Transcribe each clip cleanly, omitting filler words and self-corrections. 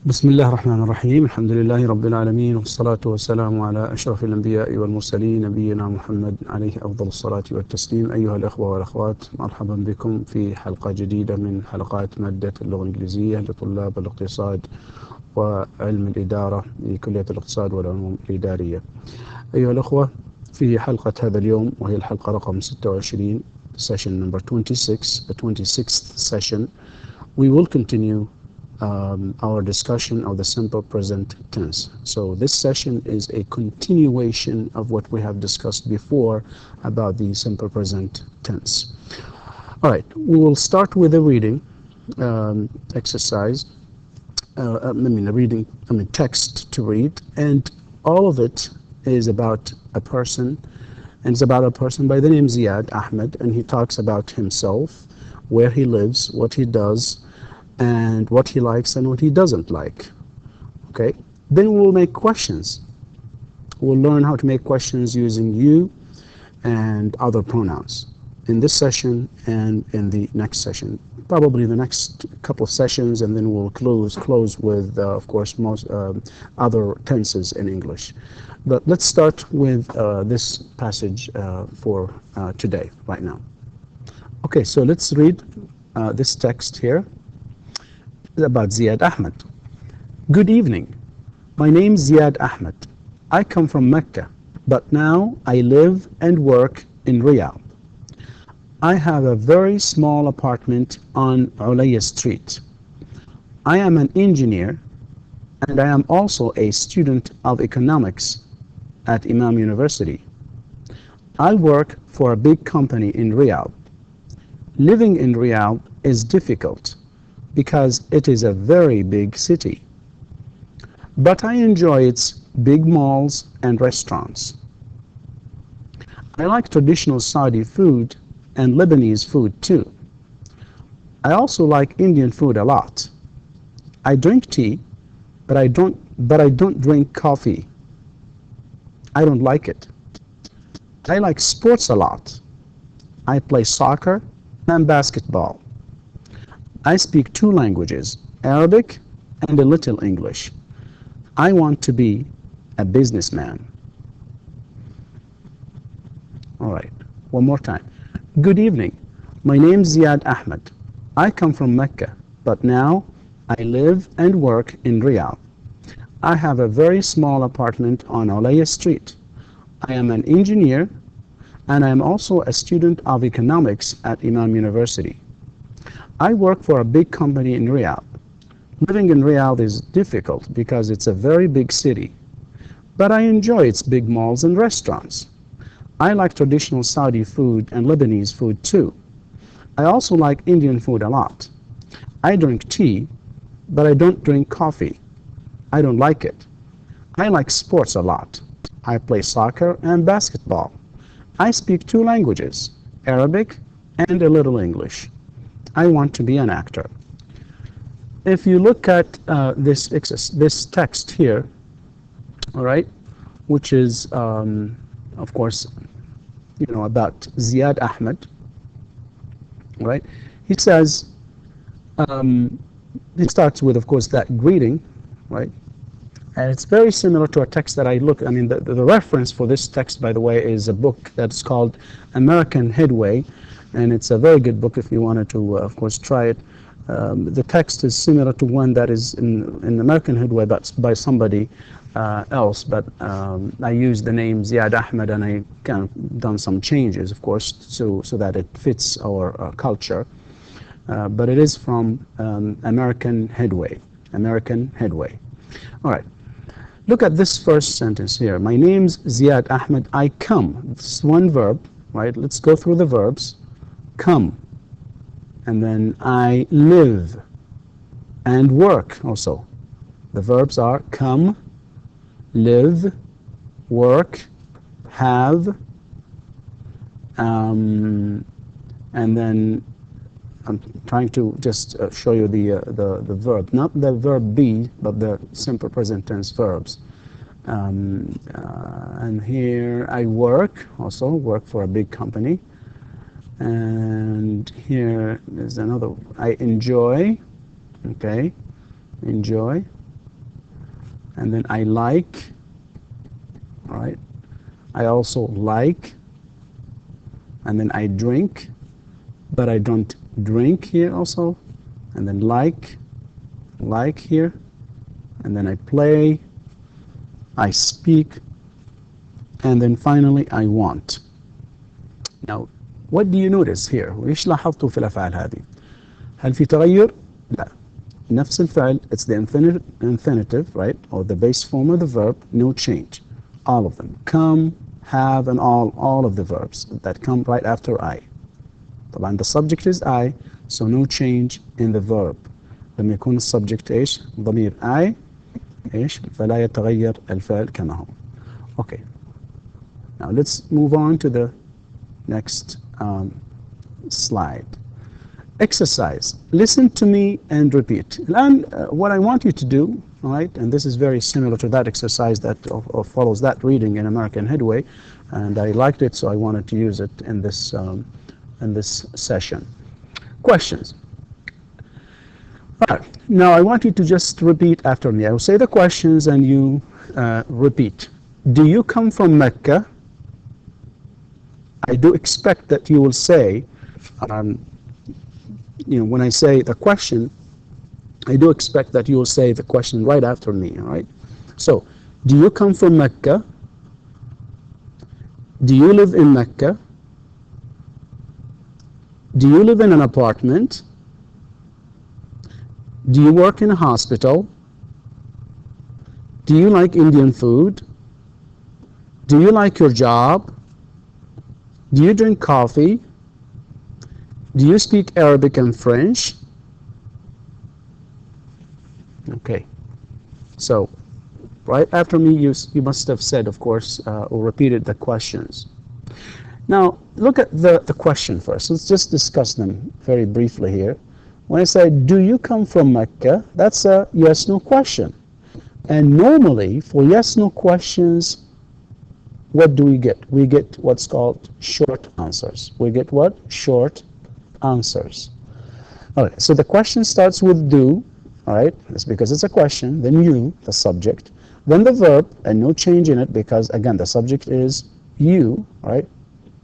بسم الله الرحمن الرحيم. الحمد لله رب العالمين، والصلاة والسلام على أشرف الأنبياء والمرسلين، نبينا محمد عليه أفضل الصلاة والتسليم. أيها الأخوة والأخوات، مرحبا بكم في حلقة جديدة من حلقات مادة اللغة الإنجليزية لطلاب الاقتصاد وعلم الإدارة لكلية الاقتصاد والعلوم الإدارية. أيها الأخوة، في حلقة هذا اليوم وهي الحلقة رقم 26 session number 26, the 26th session, we will continue our discussion of the simple present tense. So this session is a continuation of what we have discussed before about the simple present tense. All right, we will start with a reading exercise. Text to read, and all of it is about a person, and it's about a person by the name Ziad Ahmed, and he talks about himself, where he lives, what he does, and what he likes and what he doesn't like. Okay, then we'll make questions. We'll learn how to make questions using you and other pronouns in this session and in the next session, probably the next couple of sessions, and then we'll close with of course most other tenses in English. But let's start with this passage for today, right now. Okay, so let's read this text here about Ziad Ahmed. Good evening. My name is Ziad Ahmed. I come from Mecca, but now I live and work in Riyadh. I have a very small apartment on Ulayya Street. I am an engineer, and I am also a student of economics at Imam University. I work for a big company in Riyadh. Living in Riyadh is difficult because it is a very big city. But I enjoy its big malls and restaurants. I like traditional Saudi food and Lebanese food too. I also like Indian food a lot. I drink tea, but I don't drink coffee. I don't like it. I like sports a lot. I play soccer and basketball. I speak 2 languages, Arabic and a little English. I want to be a businessman. All right, one more time. Good evening. My name is Ziad Ahmed. I come from Mecca, but now I live and work in Riyadh. I have a very small apartment on Ulayya Street. I am an engineer, and I am also a student of economics at Imam University. I work for a big company in Riyadh. Living in Riyadh is difficult because it's a very big city, but I enjoy its big malls and restaurants. I like traditional Saudi food and Lebanese food too. I also like Indian food a lot. I drink tea, but I don't drink coffee. I don't like it. I like sports a lot. I play soccer and basketball. I speak 2 languages, Arabic and a little English. I want to be an actor. If you look at this text here, all right, which is of course, about Ziad Ahmed, right? He says, he starts with, of course, that greeting, right? And it's very similar to a text that the reference for this text, by the way, is a book that's called American Headway, and it's a very good book if you wanted to, of course, try it. The text is similar to one that is in American Headway, but by somebody else, but I used the name Ziad Ahmed, and I kind of done some changes, of course, so that it fits our culture. But it is from American Headway. American Headway. All right. Look at this first sentence here. My name's Ziad Ahmed. I come. This is one verb, right? Let's go through the verbs. Come. And then I live and work also. The verbs are come, live, work, have, and then I'm trying to just show you the verb, not the verb be, but the simple present tense verbs. And here I work, also work for a big company. And here is another, I enjoy, okay, enjoy, and then I like, all right? I also like, and then I drink, but I don't drink here also, and then like here, and then I play, I speak, and then finally I want. Now, what do you notice here? وإيش لاحظتوا في الأفعال هذه؟ هل في تغير؟ لا. نفس الفعل, it's the infinitive, right? Or the base form of the verb, no change. All of them. Come, have, and all of the verbs that come right after I. طبعا the subject is I, so no change in the verb. لما يكون السبجكت إيش؟ ضمير I, إيش؟ فلا يتغير الفعل كما هو. Okay. Now let's move on to the next slide. Exercise. Listen to me and repeat. And what I want you to do, all right, and this is very similar to that exercise that follows that reading in American Headway, and I liked it, so I wanted to use it in this session. Questions. All right. Now I want you to just repeat after me. I will say the questions and you repeat. Do you come from Mecca? I do expect that you will say, when I say the question, I do expect that you will say the question right after me, all right? So, do you come from Mecca? Do you live in Mecca? Do you live in an apartment? Do you work in a hospital? Do you like Indian food? Do you like your job? Do you drink coffee? Do you speak Arabic and French? Okay. So, right after me, you must have said, of course, or repeated the questions. Now, look at the question first. Let's just discuss them very briefly here. When I say, do you come from Mecca? That's a yes-no question. And normally, for yes-no questions, what do we get? We get what's called short answers. We get what? Short answers. Okay, so the question starts with do, all right? That's because it's a question. Then you, the subject. Then the verb, and no change in it because, again, the subject is you, all right?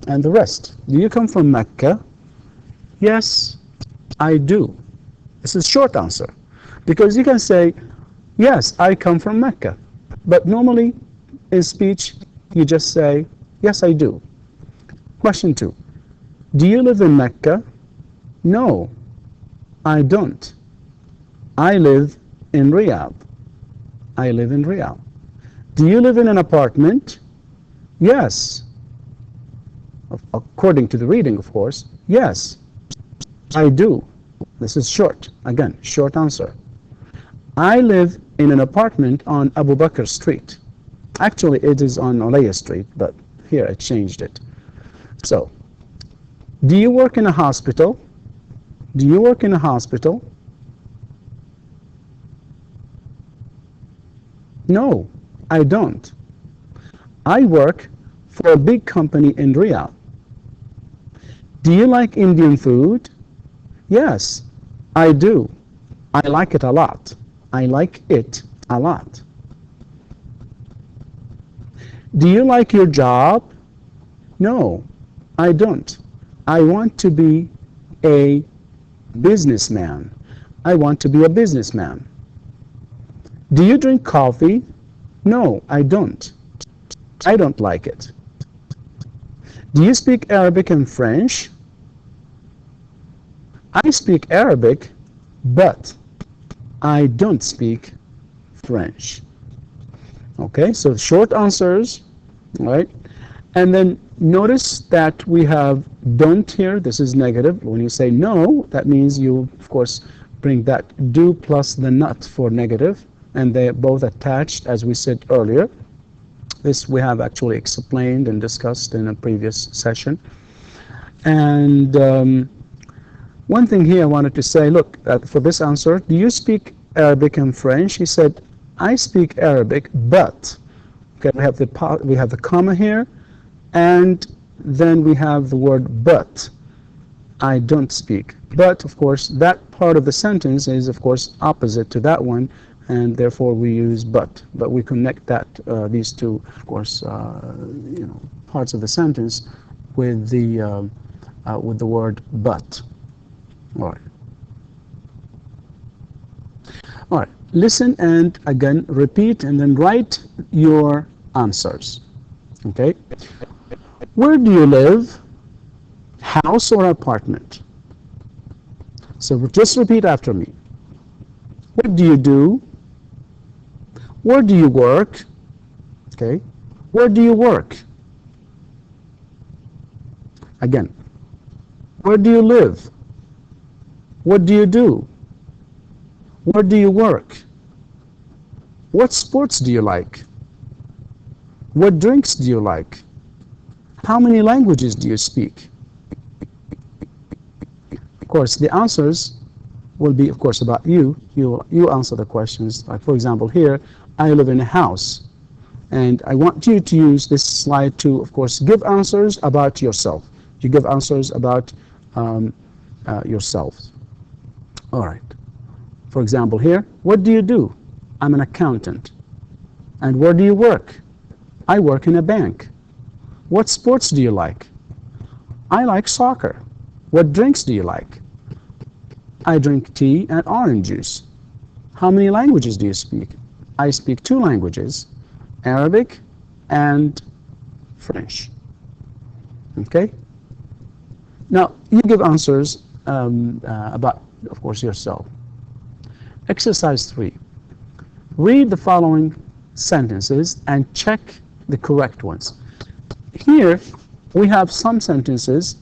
And the rest. Do you come from Mecca? Yes, I do. This is short answer. Because you can say, yes, I come from Mecca. But normally, in speech, you just say, yes, I do. Question 2. Do you live in Mecca? No, I don't. I live in Riyadh. I live in Riyadh. Do you live in an apartment? Yes. According to the reading, of course. Yes, I do. This is short. Again, short answer. I live in an apartment on Abu Bakr Street. Actually, it is on Alaya Street, but here I changed it. So, do you work in a hospital? Do you work in a hospital? No, I don't. I work for a big company in Riyadh. Do you like Indian food? Yes, I do. I like it a lot. I like it a lot. Do you like your job? No, I don't. I want to be a businessman. I want to be a businessman. Do you drink coffee? No, I don't. I don't like it. Do you speak Arabic and French? I speak Arabic, but I don't speak French. Okay, so short answers, right? And then notice that we have don't here. This is negative. When you say no, that means you, of course, bring that do plus the not for negative, and they're both attached, as we said earlier. This we have actually explained and discussed in a previous session. And one thing here I wanted to say, look, for this answer, do you speak Arabic and French? He said, I speak Arabic, but, okay, we have the comma here, and then we have the word but. I don't speak. But, of course, that part of the sentence is, of course, opposite to that one, and therefore we use but we connect that these two, of course, parts of the sentence with the word but. All right, listen and again repeat and then write your answers. Okay, where do you live? House or apartment? So just repeat after me. What do you do? Where do you work? Okay, where do you work? Again, where do you live? What do you do? Where do you work? What sports do you like? What drinks do you like? How many languages do you speak? Of course, the answers will be, of course, about you. You answer the questions. Like, for example, here, I live in a house. And I want you to use this slide to, of course, give answers about yourself. You give answers about yourself. All right. For example, here, what do you do? I'm an accountant. And where do you work? I work in a bank. What sports do you like? I like soccer. What drinks do you like? I drink tea and orange juice. How many languages do you speak? I speak 2 languages, Arabic and French. Okay? Now, you give answers about, of course, yourself. Exercise 3. Read the following sentences and check the correct ones. Here, we have some sentences,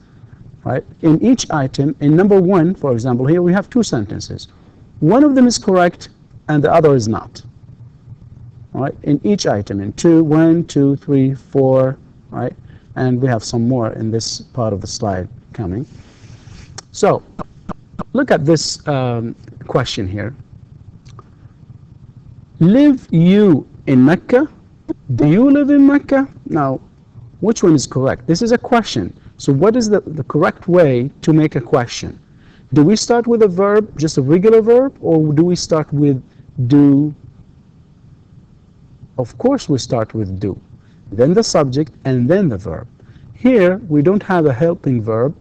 right, in each item. In number 1, for example, here we have 2 sentences. One of them is correct and the other is not. All right, in each item, in 1, 2, 3, 4, right, and we have some more in this part of the slide coming. So, look at this question here. Live you in Mecca? Do you live in Mecca? Now, which one is correct? This is a question. So what is the correct way to make a question? Do we start with a verb, just a regular verb, or do we start with do? Of course we start with do. Then the subject and then the verb. Here we don't have a helping verb,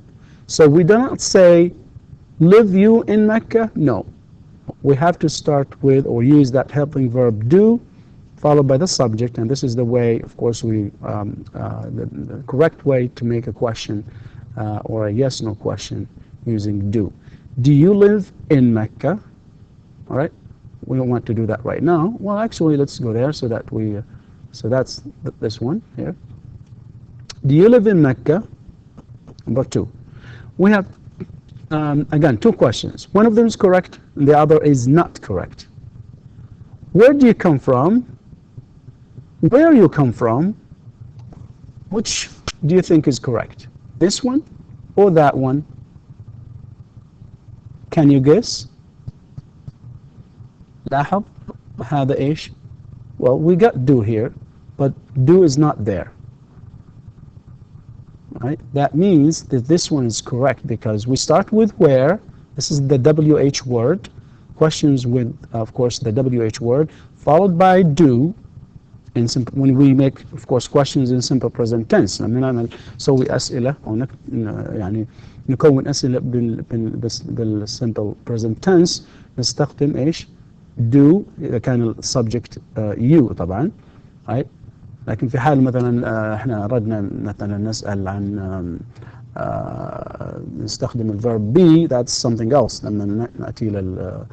so we do not say live you in Mecca? No. We have to start with or use that helping verb do, followed by the subject, and this is the way, of course, the correct way to make a question or a yes/no question using do. Do you live in Mecca? All right. We don't want to do that right now. Well, actually, let's go there so that we. So that's this one here. Do you live in Mecca? Number 2. We have again 2 questions. One of them is correct, and the other is not correct. Where do you come from? Where you come from? Which do you think is correct? This one or that one? Can you guess? لاحظ هذا إيش? Well, we got do here, but do is not there. Right? That means that this one is correct because we start with where. This is the WH word. Questions with, of course, the WH word, followed by do. When we make, of course, questions in simple present tense. لما نسوي أسئلة أو يعني نكون أسئلة بالsimple present tense نستخدم إيش؟ do إذا كان السبجكت you طبعا. right? لكن في حال مثلا احنا أردنا مثلا نسأل عن نستخدم الverb be, that's something else. لما نأتي لل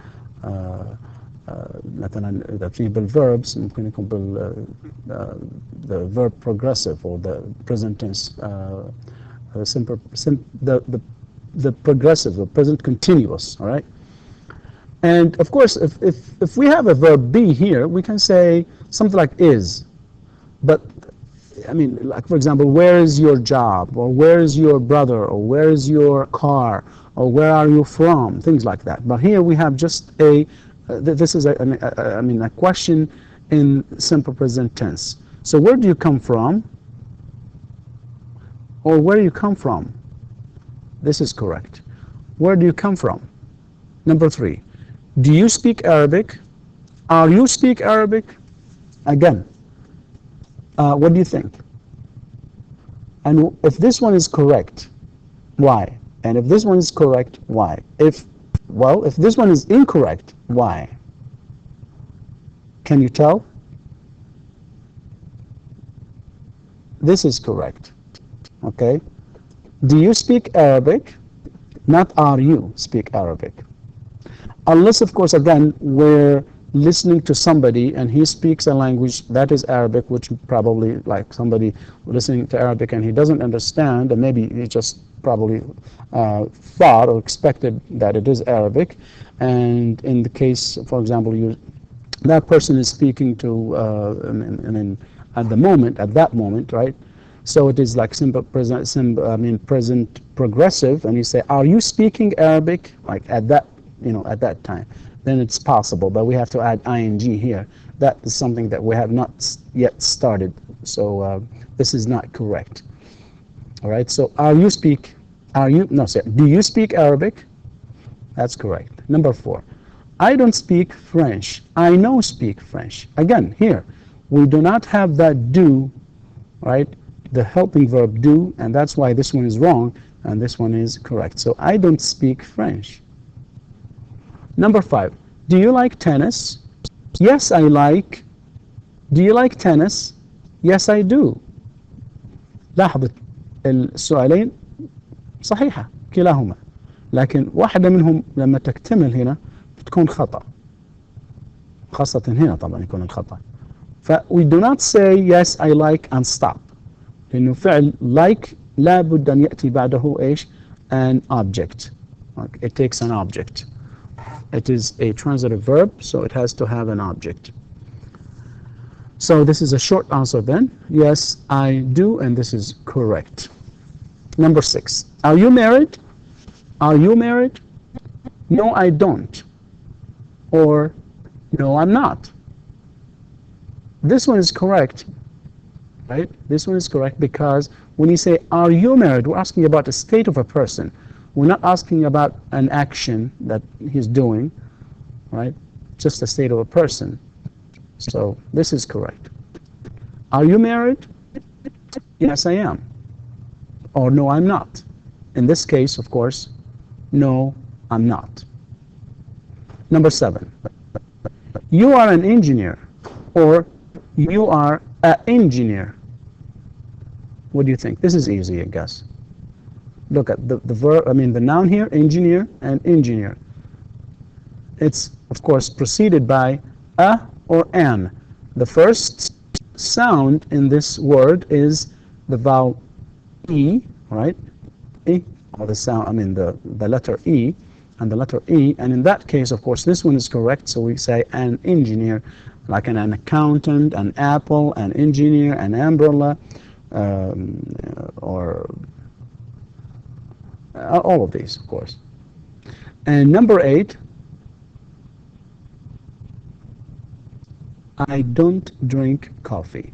مثلا إذا في بالverbs ممكن يكون the verb progressive or the present tense the progressive, the present continuous. All right. And of course, if we have a verb be here, we can say something like is. But I mean, like for example, where is your job, or where is your brother, or where is your car, or where are you from, things like that. But here we have just this is a question in simple present tense. So where do you come from? Or where do you come from? This is correct. Where do you come from? Number 3. Do you speak Arabic? Are you speak Arabic? Again, what do you think? And if this one is correct, why? And if this one is correct, why? If this one is incorrect, why? Can you tell? This is correct. Okay? Do you speak Arabic? Not are you speak Arabic. Unless, of course, again, we're listening to somebody and he speaks a language that is Arabic, which probably like somebody listening to Arabic and he doesn't understand, and maybe he just probably thought or expected that it is Arabic. And in the case, for example, that person is speaking to, at that moment, right? So it is like present progressive, and you say, are you speaking Arabic? Like at that time. Then it's possible, but we have to add ing here. That is something that we have not yet started. So this is not correct. All right, so do you speak Arabic? That's correct. Number 4, I don't speak French. I know speak French. Again, here, we do not have that do, right? The helping verb do, and that's why this one is wrong, and this one is correct. So I don't speak French. Number 5, do you like tennis? Yes, I like. Do you like tennis? Yes, I do. لاحظ السؤالين صحيحة كلاهما، لكن واحدة منهم لما تكتمل هنا بتكون خطأ، خاصة هنا طبعا يكون الخطأ. We do not say yes I like and stop، لأنه فعل like لا بد أن يأتي بعده إيش؟ an object. It takes an object. It is a transitive verb, so it has to have an object. So this is a short answer then. Yes, I do, and this is correct. Number 6. Are you married? Are you married? No, I don't. Or, no, I'm not. This one is correct, right? This one is correct because when you say, are you married? We're asking about the state of a person. We're not asking about an action that he's doing, right? Just the state of a person. So this is correct. Are you married? Yes, I am. Or no, I'm not. In this case, of course, no, I'm not. Number 7. You are an engineer, or you are an engineer. What do you think? This is easy, I guess. Look at the verb, the noun here, engineer and engineer. It's, of course, preceded by a or an. The first sound in this word is the vowel E, right? E, or the sound, the letter E, and the letter E. And in that case, of course, this one is correct. So we say an engineer, like an accountant, an apple, an engineer, an umbrella, or all of these, of course. And number 8, I don't drink coffee.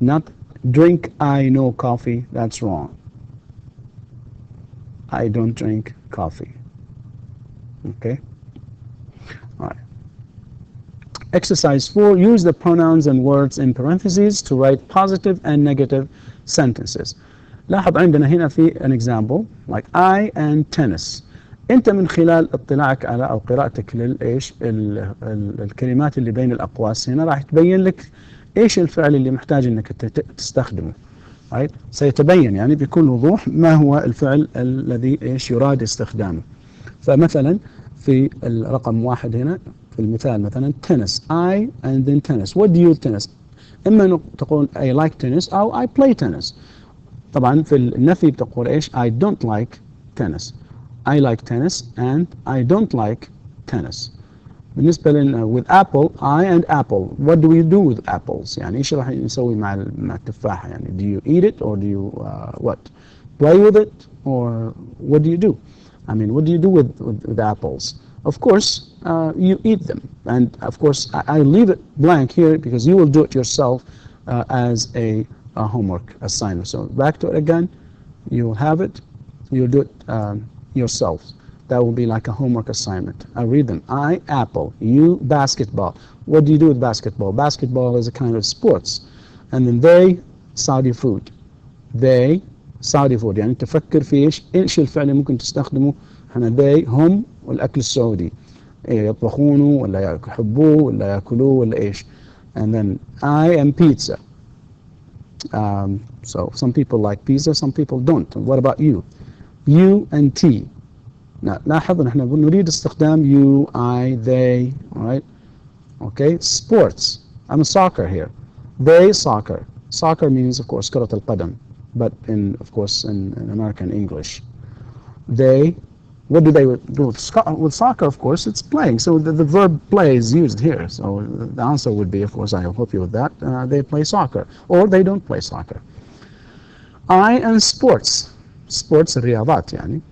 Not drink I know coffee, that's wrong. I don't drink coffee. Okay? All right. Exercise 4, use the pronouns and words in parentheses to write positive and negative sentences. لاحظ عندنا هنا في an example like I and tennis. انت من خلال اطلاعك على او قراءتك للايش الكلمات اللي بين الاقواس هنا راح تبين لك ايش الفعل اللي محتاج انك تستخدمه. right? سيتبين يعني بكل وضوح ما هو الفعل الذي ايش يراد استخدامه. فمثلا في الرقم 1 هنا في المثال مثلا tennis. I and then tennis. What do you tennis? اما تقول I like tennis او I play tennis. طبعا في النفي بتقول ايش؟ I don't like tennis. I like tennis and I don't like tennis. بالنسبة لنا with apple, I and apple. What do we do with apples? يعني ايش راح نسوي مع التفاحة؟ يعني do you eat it or do you what? Play with it or what do you do? What do you do with apples? Of course, you eat them. And of course, I leave it blank here because you will do it yourself as a homework assignment. So back to it again. You'll have it. You'll do it yourself. That will be like a homework assignment. I read them. I, apple. You, basketball. What do you do with basketball? Basketball is a kind of sports. And then they, Saudi food. They, Saudi food. يعني تفكر في إيش الفعل اللي ممكن تستخدمه. احنا they هم والأكل السعودي. يطبخونه ولا يحبوه ولا يأكلوه ولا إيش. And then I am pizza. So some people like pizza, some people don't. What about you? You and T. لاحظ نحن نريد استخدام you, I, they, right? Okay, sports. I'm a soccer here. They, soccer. Soccer means, of course, كرة القدم, but of course, in American English. They, what do they do with soccer? Of course, it's playing. So the verb play is used here. So the answer would be, of course, I help you with that. They play soccer, or they don't play soccer. I and sports. Sports الرياضات يعني.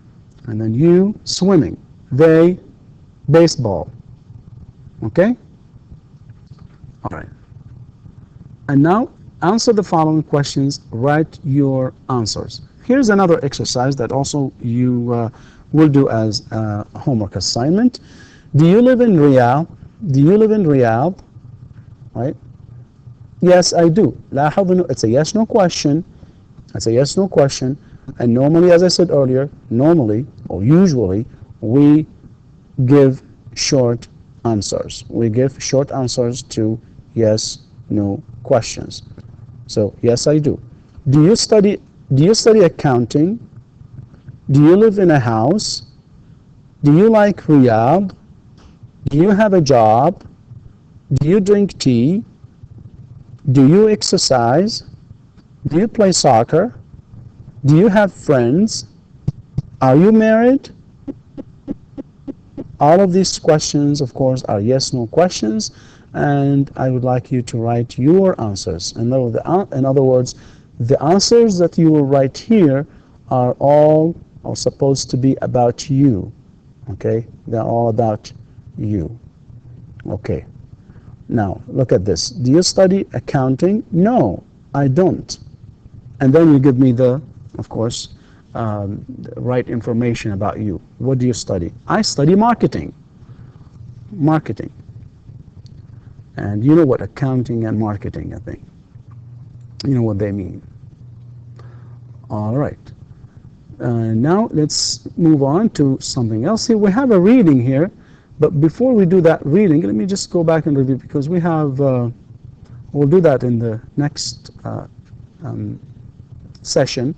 And then you, swimming. They, baseball. Okay? All right. And now, answer the following questions. Write your answers. Here's another exercise that also you will do as a homework assignment. Do you live in Riyadh? Do you live in Riyadh? Right? Yes, I do. لاحظ it's a yes-no question. It's a yes-no question. And normally, as I said earlier, normally or usually, we give short answers. We give short answers to yes, no questions. So, yes, I do. Do you study accounting? Do you live in a house? Do you like Riyadh? Do you have a job? Do you drink tea? Do you exercise? Do you play soccer? Do you have friends? Are you married? All of these questions, of course, are yes-no questions, and I would like you to write your answers. In other words, the answers that you will write here are supposed to be about you. Okay? They're all about you. Okay. Now, look at this. Do you study accounting? No, I don't. And then you give me of course, the right information about you. What do you study? I study marketing. Marketing. And you know what accounting and marketing, I think. You know what they mean. All right. Now let's move on to something else here. We have a reading here, but before we do that reading, let me just go back and review, because we have, we'll do that in the next session.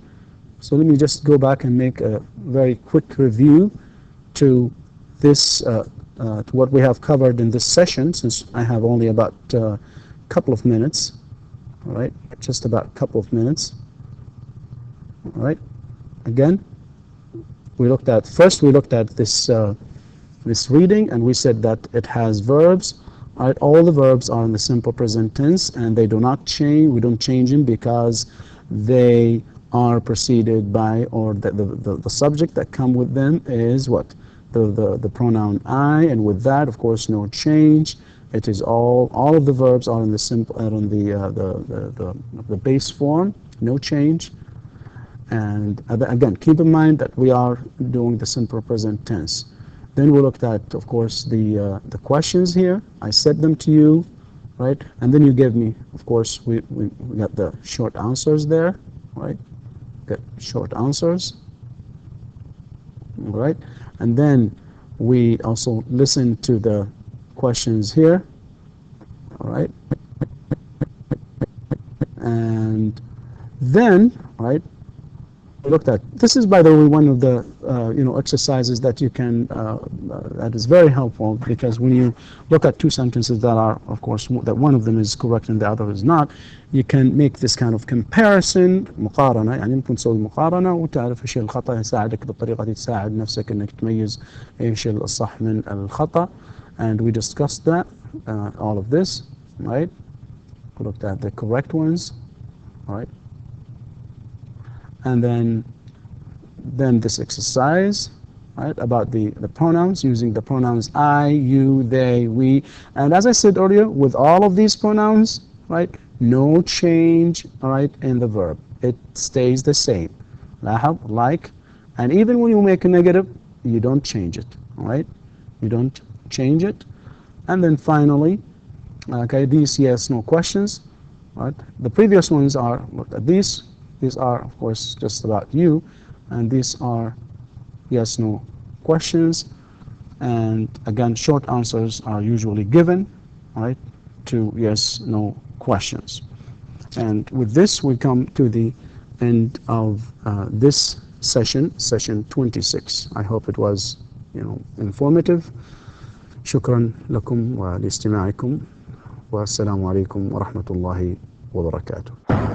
So let me just go back and make a very quick review to this, to what we have covered in this session, since I have only about a couple of minutes. All right, just about a couple of minutes. All right. Again, we looked at this reading, and we said that it has verbs. All right, all the verbs are in the simple present tense, and they do not change. We don't change them because they are preceded by, or the subject that come with them is what? The pronoun I, and with that, of course, no change. It is all of the verbs are in the simple, on the base form, no change. And again, keep in mind that we are doing the simple present tense. Then we looked at, of course, the questions here. I said them to you, right? And then you gave me, of course, we got the short answers there, right? Got short answers, right? And then we also listened to the questions here, all right? And then, right, we looked at, this is, by the way, one of the exercises that you can, that is very helpful, because when you look at two sentences that are, of course, that one of them is correct and the other is not, you can make this kind of comparison. مقارنة، يعني ممكن تسوي مقارنة وتعرف ايش الخطأ، يساعدك بالطريقة دي تساعد نفسك انك تميز ايش الصح من الخطأ. And we discussed that, all of this, right? We looked at the correct ones, all right? And then this exercise, right, about the pronouns, using the pronouns I, you, they, we. And as I said earlier, with all of these pronouns, right, no change, all right, in the verb. It stays the same. Like, and even when you make a negative, you don't change it, all right? You don't change it. And then finally, okay, these yes, no questions, right? The previous ones are, look at these are of course just about you, and these are yes, no questions. And again, short answers are usually given, right, to yes, no questions. And with this, we come to the end of this session 26. I hope it was, informative. شكرا لكم ولاستماعكم والسلام عليكم ورحمة الله وبركاته.